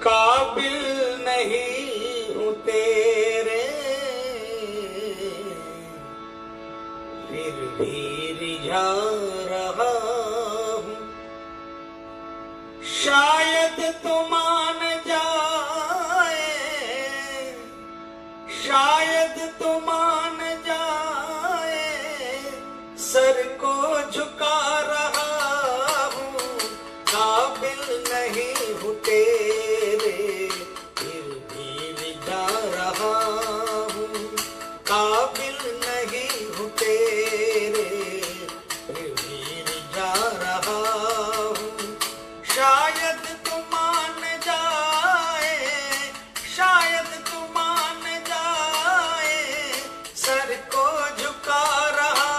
काबिल नहीं हूँ तेरे, फिर भी रिझा रहा हूँ। शायद तू मान जाए, शायद तू मान जाए, सर को झुका रहा हूँ। काबिल नहीं हूँ तेरे, फिर भी रिझा रहा हूँ। काबिल नहीं हूँ तेरे, फिर भी रिझा रहा हूँ। शायद तू मान जाए, शायद तू मान जाए, सर को झुका रहा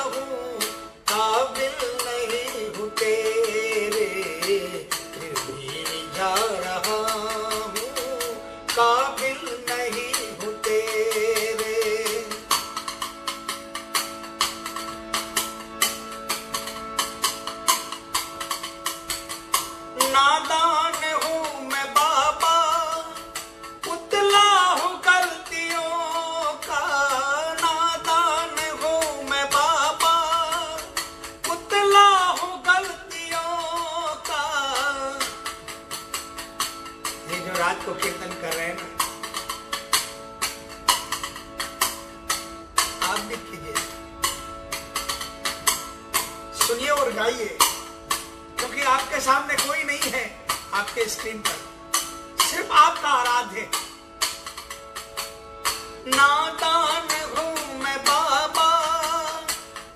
हूँ। काबिल नहीं हूँ तेरे, फिर भी रिझा रहा हूँ। काबिल नहीं हूँ तेरे। नादान हूँ मैं बाबा, पुतला हूँ गलतियों का। नादान हूँ मैं बाबा, पुतला हूँ गलतियों का। ये जो रात को कीर्तन कर रहे हैं ना, आप भी कीजिए, सुनिए और गाइए, क्योंकि आपके सामने कोई नहीं है। आपके स्क्रीन पर सिर्फ आपका आराध्य। नादान हूँ मैं बाबा,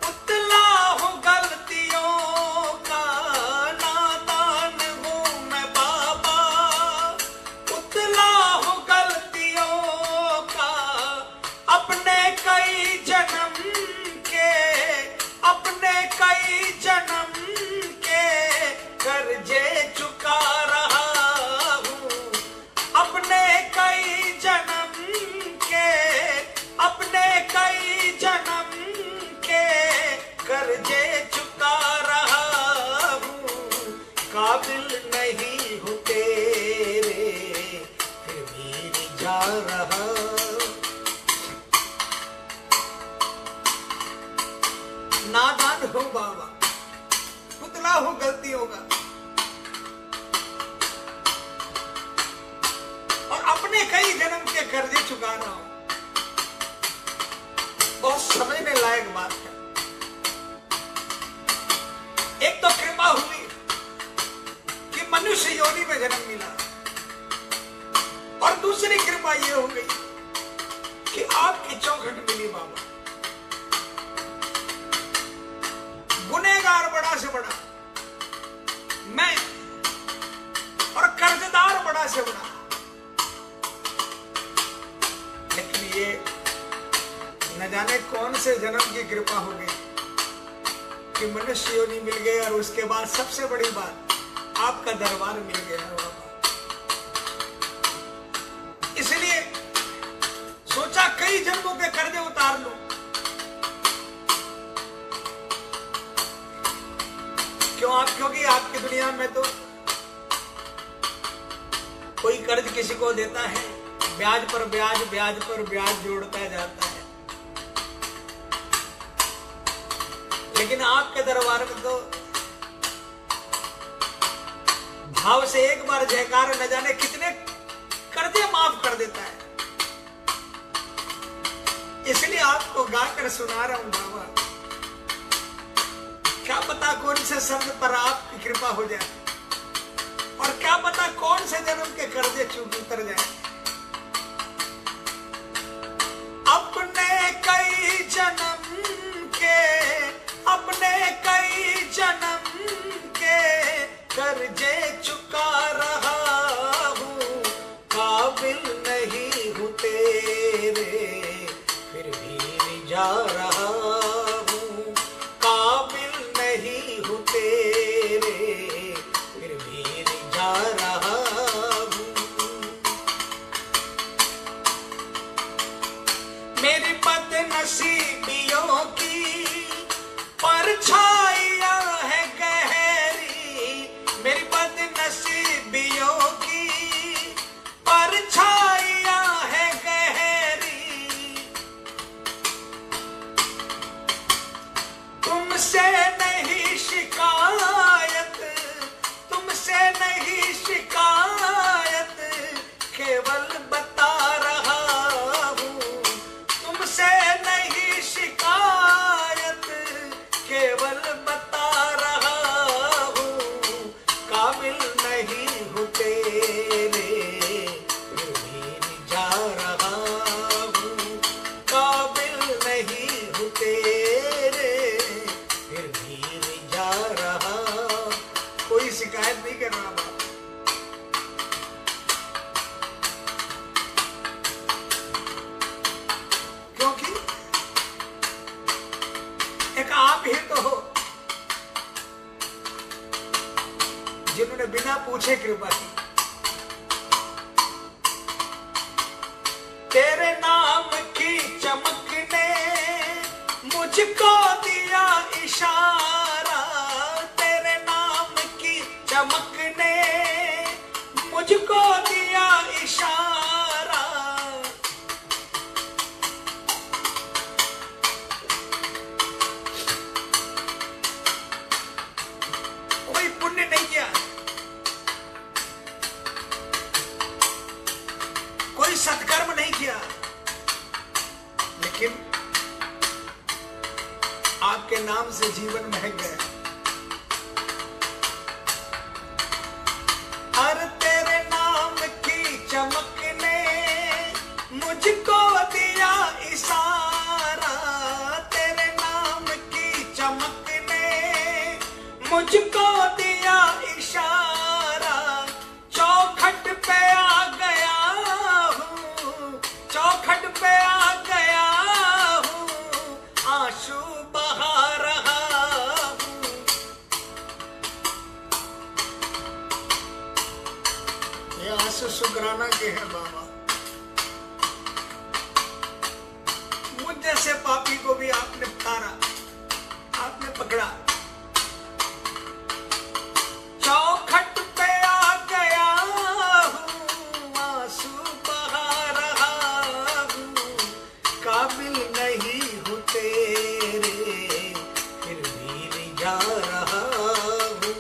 पुतला हूँ गलतियों का। नादान हूँ मैं बाबा, पुतला हूँ गलतियों का। अपने कई जन्म के, अपने कई जन्म के कर्जे चुका रहा हूँ। अपने कई जन्म के, अपने कई जन्म के कर्जे चुका रहा हूँ। काबिल नहीं हूँ तेरे, फिर भी रिझा रहा। नादान हूँ बाबा, पुतला हूँ गलतियों का, और अपने कई जन्म के कर्जे चुका रहा हूं। बहुत समझने लायक बात है। एक तो कृपा हुई कि मनुष्य योनि में जन्म मिला, और दूसरी कृपा यह हो गई कि आपकी चौखट मिली बाबा। गुनहगार बड़ा से बड़ा मैं, और कर्जदार बड़ा से बड़ा। लेकिन ये न जाने कौन से जन्म की कृपा हो गई कि मनुष्य योनि मिल गए, और उसके बाद सबसे बड़ी बात आपका दरबार मिल गया बाबा। इसलिए सोचा कई जन्मों के कर्जे उतार लो। क्यों आप? क्योंकि आपकी दुनिया में तो कोई कर्ज किसी को देता है, ब्याज पर ब्याज, ब्याज पर ब्याज जोड़ता जाता है। लेकिन आपके दरबार में तो भाव से एक बार जयकार न जाने कितने कर्जे माफ कर देता है। इसलिए आपको गाकर सुना रहा हूं बाबा। क्या पता कौन से शब्द पर आपकी कृपा हो जाए, और क्या पता कौन से जन्म के कर्जे चूक उतर जाए। अपने कई जन्म के, अपने कई जन्म के कर्जे चुका रहा हूँ। काबिल नहीं हूँ तेरे, फिर भी रिझा रहा हूँ। काबिल नहीं हूँ तेरे, फिर भी रिझा रहा हूँ। मेरी बदनसीबियों की परछाइयाँ है गहरी, मेरी बदनसीबियों की मुझे कृपा की। तेरे नाम की चमक ने मुझको दिया इशारा, तेरे नाम की चमक ने मुझको दिया इशारा। कोई पुण्य नहीं किया, कोई सत्कर्म नहीं किया, लेकिन आपके नाम से जीवन महक गया। हर तेरे नाम की चमक ने मुझको दिया इशारा, तेरे नाम की चमक ने मुझको दिया इशारा। चौखट पे आ गया हूँ, चौखट पे आ गया हूँ, आंसू बहा रहा हूँ। ये आंसू शुक्राना के हैं बाबा। मुझ जैसे पापी को भी आपने पुकारा, आपने पकड़ा। चौखट पे आ गया हूँ, आंसू बहा रहा हूँ, काबिल नहीं हूँ तेरे फिर भी रिझा रहा हूँ,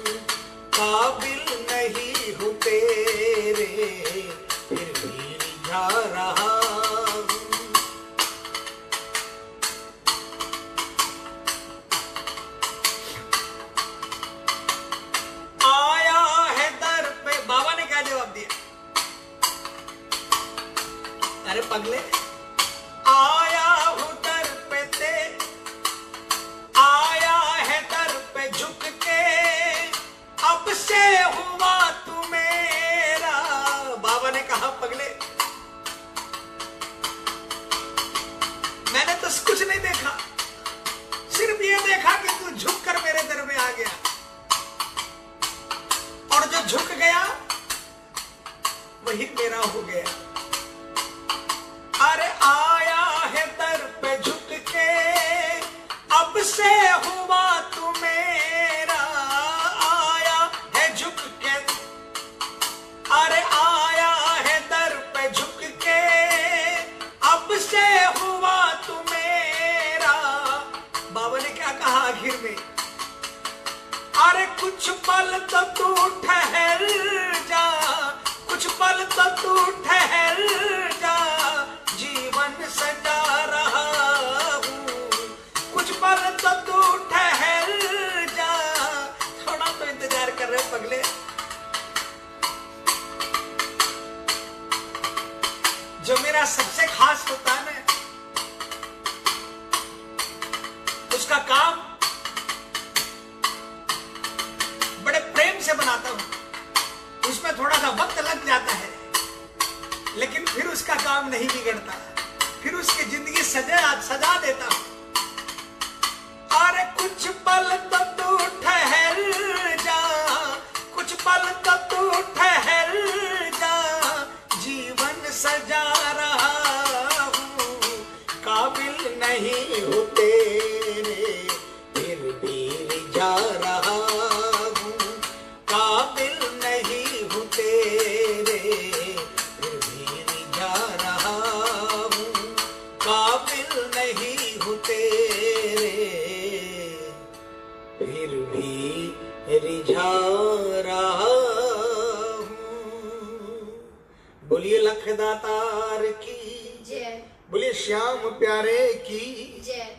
काबिल नहीं हूँ तेरे फिर भी रिझा रहा हूँ। आया है दर पे, बाबा ने क्या जवाब दिया? अरे पगले, आया हूं दर पे ते, आया है दर पे झुक के, अब से हुआ तू मेरा। बाबा ने कहा पगले, मैंने तो कुछ नहीं देखा, सिर्फ ये देखा कि तू झुक कर मेरे दर में आ गया, और जो झुक गया वही मेरा हो गया। अरे आया है दर पे झुक के, अब से हुआ तू मेरा। आया है झुक के, अरे आया है दर पे झुक के, अब से हुआ तू मेरा। बाबा ने क्या कहा आखिर में? अरे कुछ पल तो तू ठहर जा, कुछ पल तो तू ठहर जा, जीवन सजा रहा हूँ, कुछ पल तो तू ठहर जा। थोड़ा तो इंतजार कर रहे पगले। जो मेरा सबसे खास होता है ना, उसका काम बड़े प्रेम से बनाता हूं, उसमें थोड़ा सा वक्त लग जाता है, लेकिन फिर उसका काम नहीं बिगड़ता, फिर उसकी जिंदगी सजा देता हूं। अरे कुछ पल तो तू ठहर जा, कुछ पल तो तू ठहर जा, जीवन सजा रहा हूँ, काबिल नहीं हूँ तेरे फिर भी रिझा रहा हूँ, काबिल नहीं हूँ तेरे फिर भी रिझा रहा हूँ, काबिल नहीं हूँ तेरे फिर भी रिझा रहा हूँ। बोलिए लखदातार की जय, बोलिए श्याम प्यारे की जय।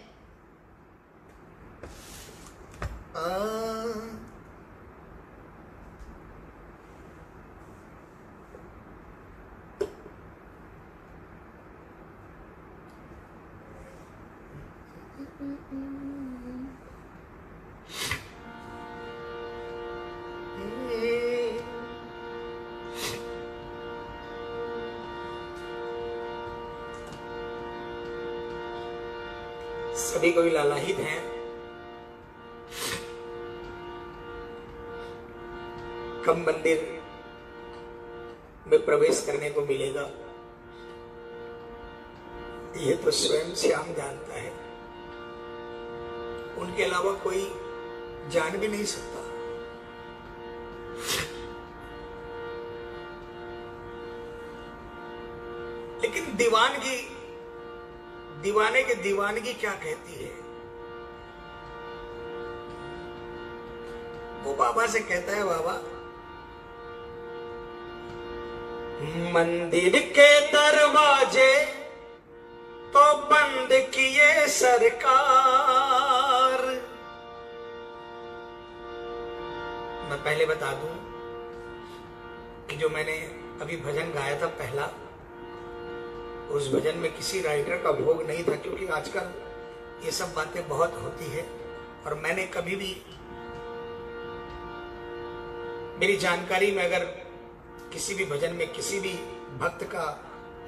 सभी कोई लालाहित हैं। कब मंदिर में प्रवेश करने को मिलेगा, ये तो स्वयं श्याम जानता है, उनके अलावा कोई जान भी नहीं सकता। लेकिन दीवाने की दीवानगी क्या कहती है? वो बाबा से कहता है, बाबा मंदिर के दरवाजे तो बंद किए सरकार। मैं पहले बता दूं कि जो मैंने अभी भजन गाया था पहला, उस भजन में किसी राइटर का भोग नहीं था, क्योंकि आजकल ये सब बातें बहुत होती है और मैंने कभी भी मेरी जानकारी में अगर किसी भी भजन में किसी भी भक्त का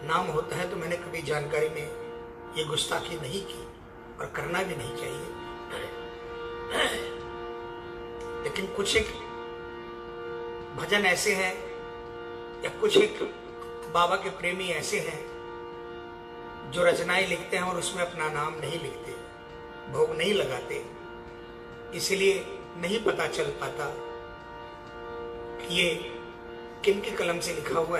नाम होता है तो मैंने कभी जानकारी में ये गुस्ताखी नहीं की और करना भी नहीं चाहिए। लेकिन कुछ एक भजन ऐसे हैं या कुछ एक बाबा के प्रेमी ऐसे हैं जो रचनाएं लिखते हैं और उसमें अपना नाम नहीं लिखते, भोग नहीं लगाते, इसलिए नहीं पता चल पाता कि ये किन की कलम से लिखा हुआ है।